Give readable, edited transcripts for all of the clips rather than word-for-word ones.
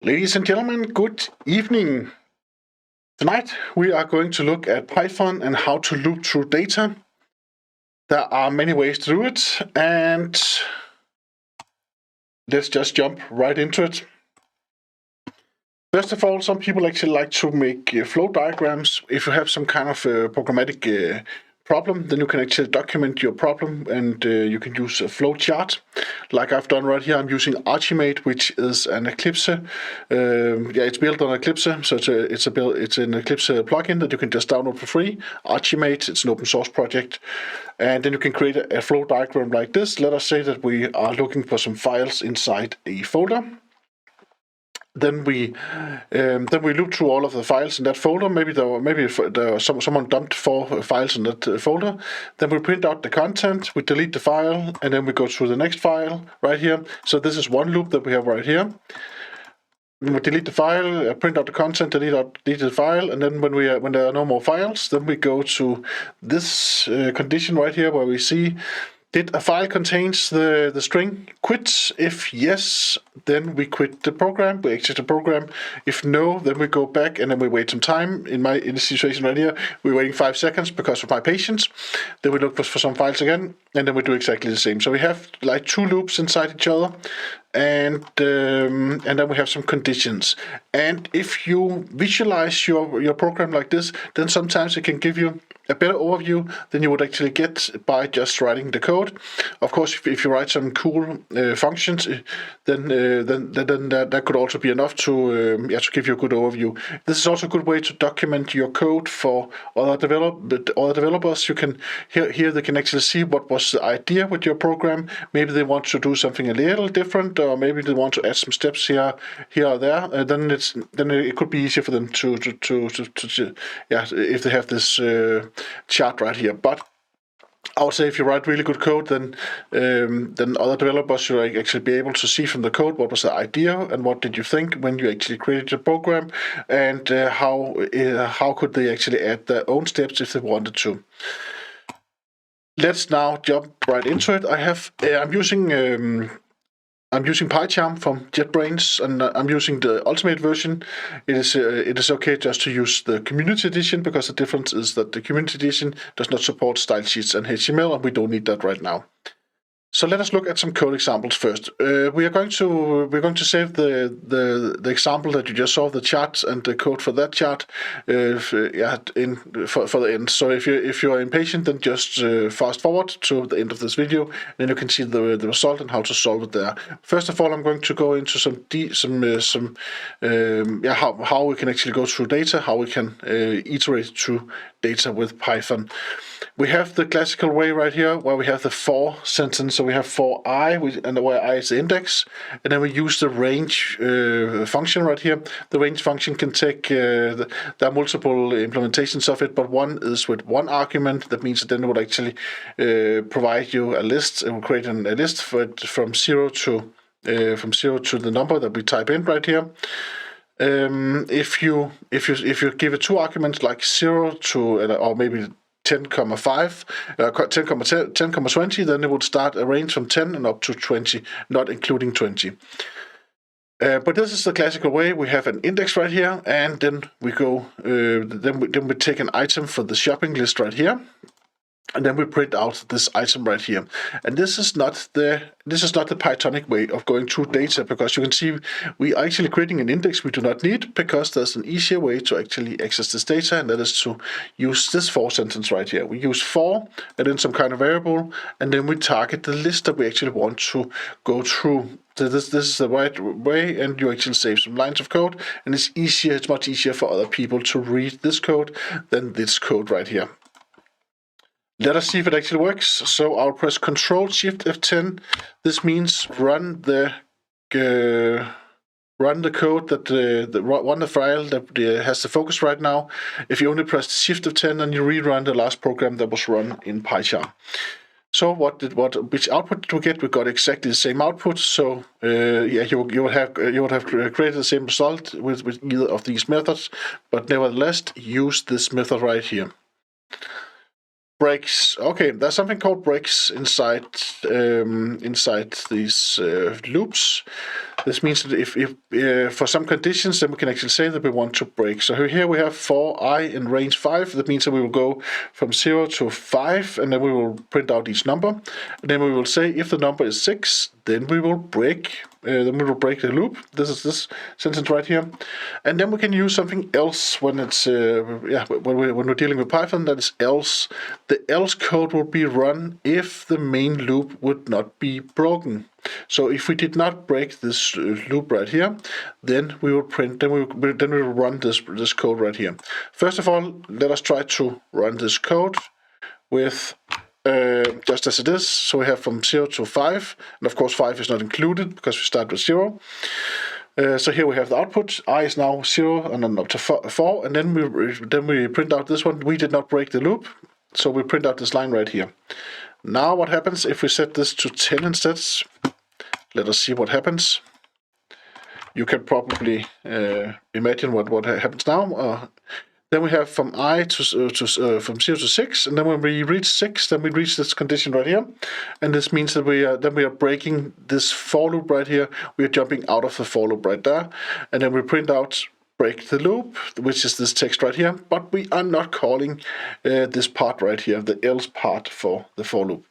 Ladies and gentlemen, good evening. Tonight we are going to look at Python and how to loop through data. There are many ways to do it, and let's just jump right into it. First of all, some people actually like to make flow diagrams. If you have some kind of programmatic problem, then you can actually document your problem, and you can use a flow chart. Like I've done right here, I'm using Archimate, which is an Eclipse. It's built on Eclipse, so it's an Eclipse plugin that you can just download for free. Archimate, it's an open source project, and then you can create a flow diagram like this. Let us say that we are looking for some files inside a folder. Then we loop through all of the files in that folder. Maybe someone dumped 4 files in that folder. Then we print out the content, we delete the file, and then we go through the next file right here. So this is one loop that we have right here. We delete the file, print out the content, delete the file, and then when there are no more files, then we go to this condition right here where we see, did a file contains the string quit? If yes, then we quit the program, we exit the program. If no, then we go back and then we wait some time. In this situation right here, we're waiting 5 seconds because of my patience. Then we look for some files again, and then we do exactly the same. So we have like 2 loops inside each other, and then we have some conditions. And if you visualize your program like this, then sometimes it can give you a better overview than you would actually get by just writing the code. Of course, if you write some cool functions, then that could also be enough to give you a good overview. This is also a good way to document your code for other developers. You can here they can actually see what was the idea with your program. Maybe they want to do something a little different, or maybe they want to add some steps here or there. Then it could be easier for them to if they have this chart right here. But I would say if you write really good code, then other developers should actually be able to see from the code what was the idea and what did you think when you actually created your program, and how could they actually add their own steps if they wanted to. Let's now jump right into it. I'm using PyCharm from JetBrains, and I'm using the Ultimate version. It is okay just to use the Community Edition, because the difference is that the Community Edition does not support style sheets and HTML, and we don't need that right now. So let us look at some code examples first. We're going to save the example that you just saw, the chart and the code for that chart, for the end. So if you're impatient, then just fast forward to the end of this video, and then you can see the result and how to solve it there. First of all, I'm going to go into how we can actually go through data, how we can iterate through data with Python. We have the classical way right here where we have the for sentence. So we have for I, and where I is the index, and then we use the range function right here. The range function can take, there are multiple implementations of it, but one is with one argument. That means that then it would actually provide you a list. It will create a list from zero to the number that we type in right here. If you give it 2 arguments like 0 to or maybe 10,5, 10,20, then it would start a range from 10 and up to 20, not including 20. But this is the classical way. We have an index right here, and then we go. Then we take an item for the shopping list right here, and then we print out this item right here. And this is not the Pythonic way of going through data, because you can see we are actually creating an index we do not need, because there's an easier way to actually access this data, and that is to use this for sentence right here. We use for and then some kind of variable, and then we target the list that we actually want to go through. So this is the right way, and you actually save some lines of code, and it's much easier for other people to read this code than this code right here. Let us see if it actually works. So I'll press Control Shift F10. This means run the code run the file that has the focus right now. If you only press Shift F10, then you rerun the last program that was run in PyCharm. So which output did we get? We got exactly the same output. So you would have created the same result with either of these methods, but nevertheless use this method right here. Breaks. Okay, there's something called breaks inside these loops. This means that if for some conditions, then we can actually say that we want to break. So here we have for I in range 5. That means that we will go from 0 to 5, and then we will print out each number. And then we will say if the number is 6, then we will break. Then we will break the loop. This is this sentence right here, and then we can use something else when it's when we're dealing with Python. That is else. The else code will be run if the main loop would not be broken. So if we did not break this loop right here, then we will print. Then we will run this code right here. First of all, let us try to run this code with just as it is. So we have from 0 to 5, and of course 5 is not included because we start with 0. So here we have the output. I is now 0 and then up to 4, and then we print out this one. We did not break the loop, so we print out this line right here. Now what happens if we set this to 10 instead? Let us see what happens. You can probably imagine what happens now. Then we have from I from 0 to 6, and then when we reach 6, then we reach this condition right here, and this means that we are breaking this for loop right here. We are jumping out of the for loop right there, and then we print out break the loop, which is this text right here. But we are not calling this part right here, the else part for the for loop.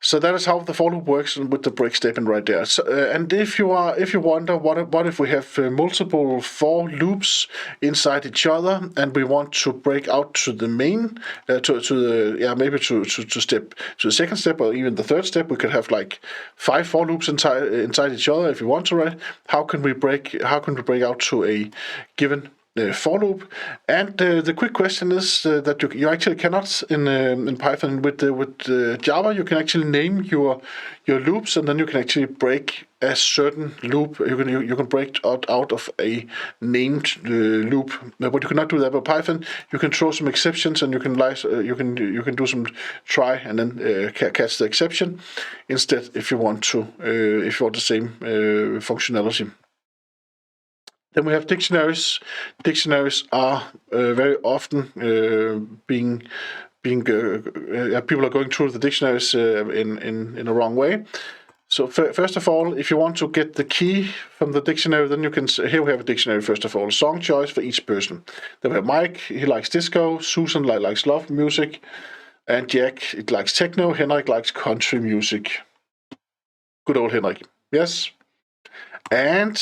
So that is how the for loop works with the break statement right there. So, and if you wonder what if we have multiple for loops inside each other, and we want to break out to the main, maybe to the second step or even the third step, we could have like 5 for loops inside each other if you want to, right? How can we break out to a given for loop? And the quick question is that you actually cannot in Python with Java. You can actually name your loops, and then you can actually break a certain loop. You can break out of a named loop, but you cannot do that with Python. You can throw some exceptions, and you can do some try and then catch the exception instead if you want the same functionality. Then we have dictionaries. Dictionaries are very often people are going through the dictionaries in a wrong way. So first of all, if you want to get the key from the dictionary, then you can. Here we have a dictionary. First of all, song choice for each person. Then we have Mike. He likes disco. Susan likes love music, and Jack likes techno. Henrik likes country music. Good old Henrik. Yes, and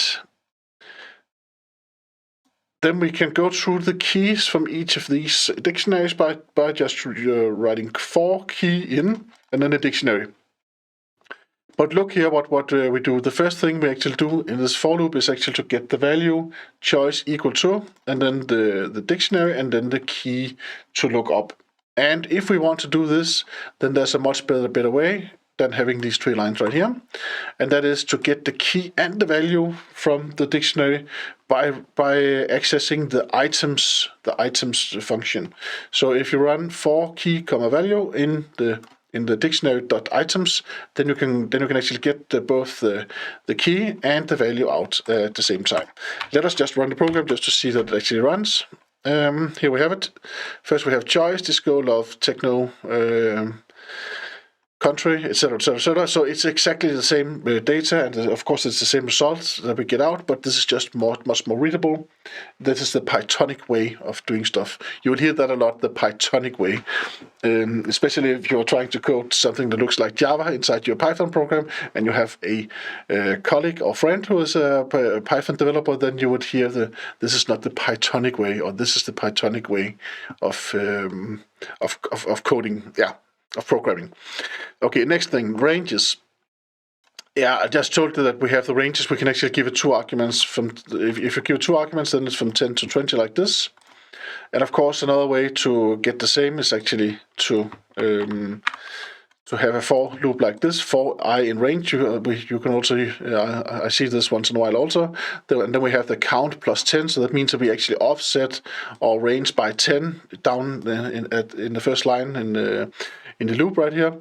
then we can go through the keys from each of these dictionaries by just writing for key in and then a dictionary. But look here what we do. The first thing we actually do in this for loop is actually to get the value choice equal to, and then the dictionary, and then the key to look up. And if we want to do this, then there's a much better way than having these 3 lines right here, and that is to get the key and the value from the dictionary by accessing the items function. So if you run for key comma value in the dictionary.items, then you can actually get both the key and the value out at the same time. Let us just run the program just to see that it actually runs. Here we have it. First we have choice, disco, love, techno, country, etc., etc., etc. So it's exactly the same data, and of course it's the same results that we get out, but this is just much more readable. This is the Pythonic way of doing stuff. You will hear that a lot, the Pythonic way, especially if you're trying to code something that looks like Java inside your Python program, and you have a colleague or friend who is a Python developer, then you would hear this is not the Pythonic way, or this is the Pythonic way of coding. Yeah. Of programming. Okay, next thing, ranges. Yeah, I just told you that we have the ranges. We can actually give it 2 arguments. If you give 2 arguments, then it's from 10 to 20 like this. And of course, another way to get the same is actually to have a for loop like this, for I in range. You can also, I see this once in a while also. And then we have the count plus 10, so that means that we actually offset our range by 10 down in the first line in the loop right here.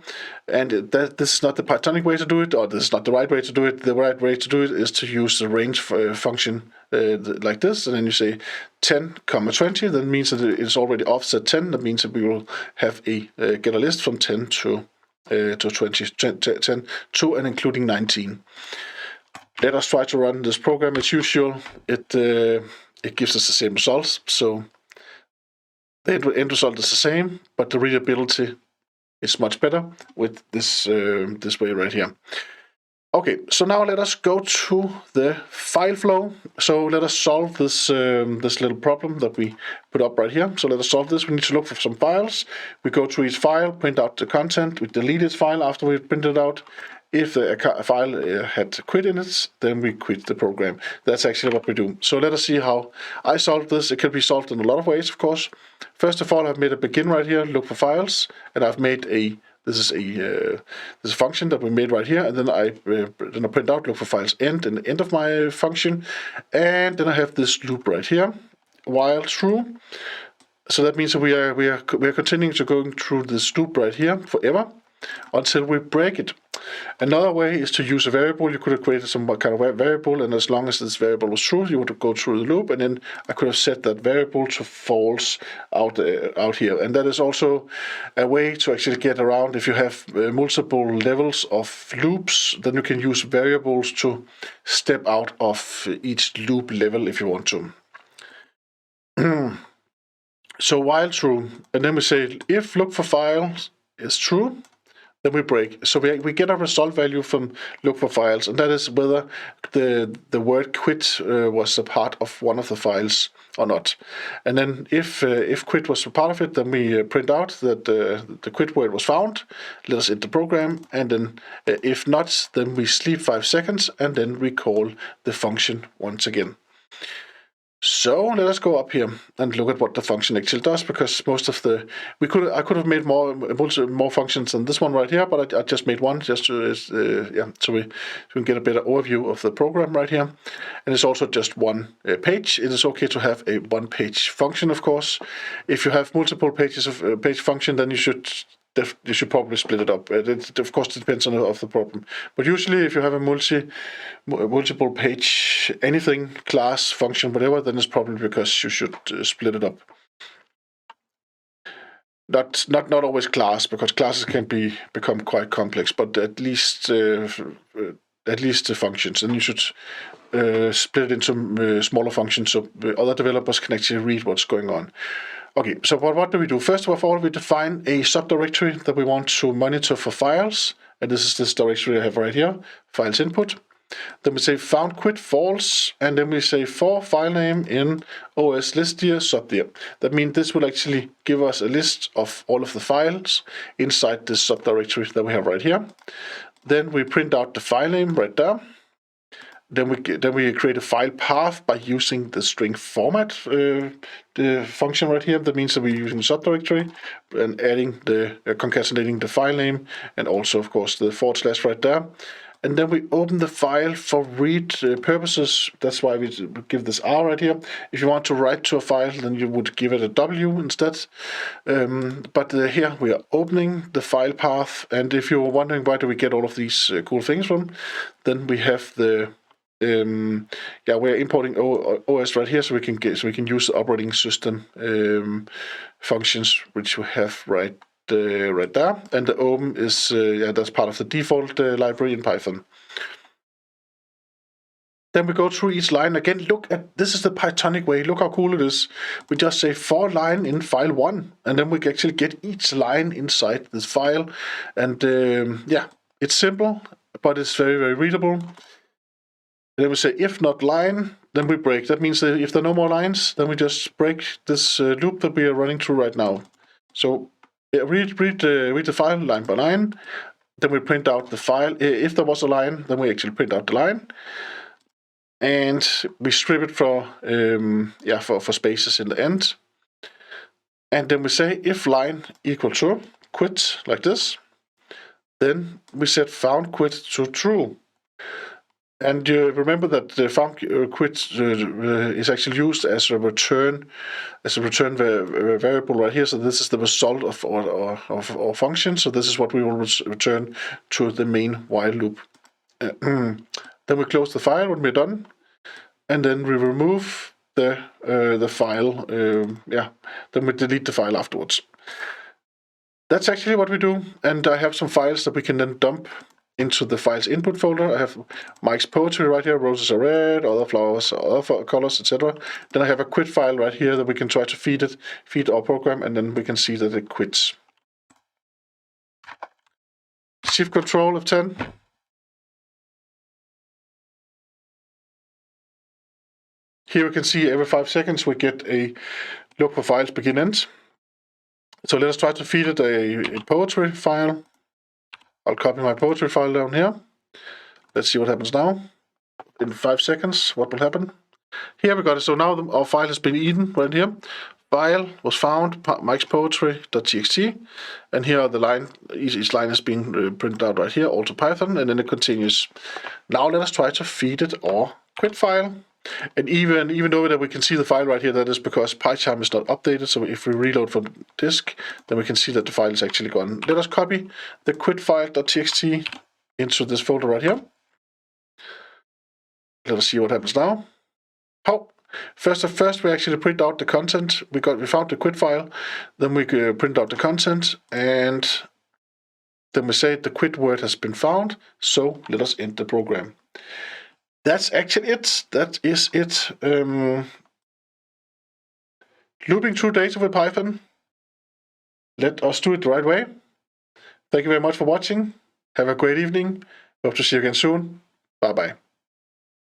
And this is not the Pythonic way to do it, or this is not the right way to do it. The right way to do it is to use the range function like this, and then you say 10, 20. That means that it's already offset 10. That means that we will have get a list from 10 to 20, 10 to and including 19. Let us try to run this program as usual. It gives us the same results. So the end result is the same, but the readability is much better with this way right here. Okay, so now let us go to the file flow. So let us solve this this little problem that we put up right here. So let us solve this. We need to look for some files. We go to each file, print out the content. We delete its file after we print it out. If the file had quit in it, then we quit the program. That's actually what we do. So let us see how I solved this. It can be solved in a lot of ways, of course. First of all, I've made a begin right here, look for files, and I've made this is a function that we made right here, and then I print out, look for files end, and the end of my function, and then I have this loop right here, while true. So that means that we are continuing to going through this loop right here forever until we break it. Another way is to use a variable. You could have created some kind of variable, and as long as this variable was true, you would go through the loop, and then I could have set that variable to false out here. And that is also a way to actually get around. If you have multiple levels of loops, then you can use variables to step out of each loop level if you want to. So while true, and then we say if look for files is true, then we break. So we get a result value from look for files, and that is whether the word quit was a part of one of the files or not. And then if quit was a part of it, then we print out that the quit word was found. Let us hit the program, and then if not, then we sleep 5 seconds, and then we call the function once again. So let us go up here and look at what the function actually does, because most of the I could have made more functions than this one right here, but I just made one just to so we can get a better overview of the program right here. And it's also just one page. It is okay to have a one-page function, of course. If you have multiple pages of page function, then you should probably split it up. It of course depends on the problem, but usually if you have a multiple page anything, class, function, whatever, then it's probably because you should split it up. Not always class, because classes can become quite complex, but at least the functions, and you should split it into smaller functions so other developers can actually read what's going on. Okay, so what do we do? First of all, we define a subdirectory that we want to monitor for files, and this is this directory I have right here, files input. Then we say found quit false, and then we say for file name in OS list here subdir. That means this will actually give us a list of all of the files inside this subdirectory that we have right here. Then we print out the file name right there. Then we create a file path by using the string format the function right here. That means that we're using the subdirectory and adding the concatenating the file name, and also of course the / right there. And then we open the file for read purposes. That's why we give this R right here. If you want to write to a file, then you would give it a W instead. But here we are opening the file path. And if you're wondering why do we get all of these cool things from, then we have the we're importing OS right here, so we can use the operating system functions which we have right there, and the open is that's part of the default library in Python. Then we go through each line again. Look at this is the Pythonic way. Look how cool it is. We just say for line in file 1, and then we can actually get each line inside this file. And it's simple, but it's very, very readable. Then we say if not line, then we break. That means that if there are no more lines, then we just break this loop that we are running through right now. So read the file line by line. Then we print out the file. If there was a line, then we actually print out the line, and we strip it for spaces in the end. And then we say if line equal to quit like this, then we set found quit to true. And you remember that the found quit is actually used as a return variable right here. So this is the result of our function. So this is what we will return to the main while loop. Then we close the file when we're done, and then we remove the file. Then we delete the file afterwards. That's actually what we do. And I have some files that we can then dump into the file's input folder. I have Mike's poetry right here, roses are red, other flowers are other colors, etc. Then I have a quit file right here that we can try to feed our program, and then we can see that it quits. Shift Control F10. Here we can see every 5 seconds we get a look for files begin end. So let us try to feed it a poetry file. I'll copy my poetry file down here. Let's see what happens now. In 5 seconds, what will happen? Here we got it. So now our file has been eaten right here. File was found, Mike's poetry.txt, and here are the line. Each line is being printed out right here, also Python, and then it continues. Now let us try to feed it our quit file. And even though that we can see the file right here, that is because PyCharm is not updated. So if we reload from disk, then we can see that the file is actually gone. Let us copy the quit file.txt into this folder right here. Let us see what happens now. Oh, first we actually print out the content. We found the quit file, then we print out the content, and then we say the quit word has been found. So let us end the program. That's actually it. That is it. Looping through data with Python. Let us do it the right way. Thank you very much for watching. Have a great evening. Hope to see you again soon. Bye-bye.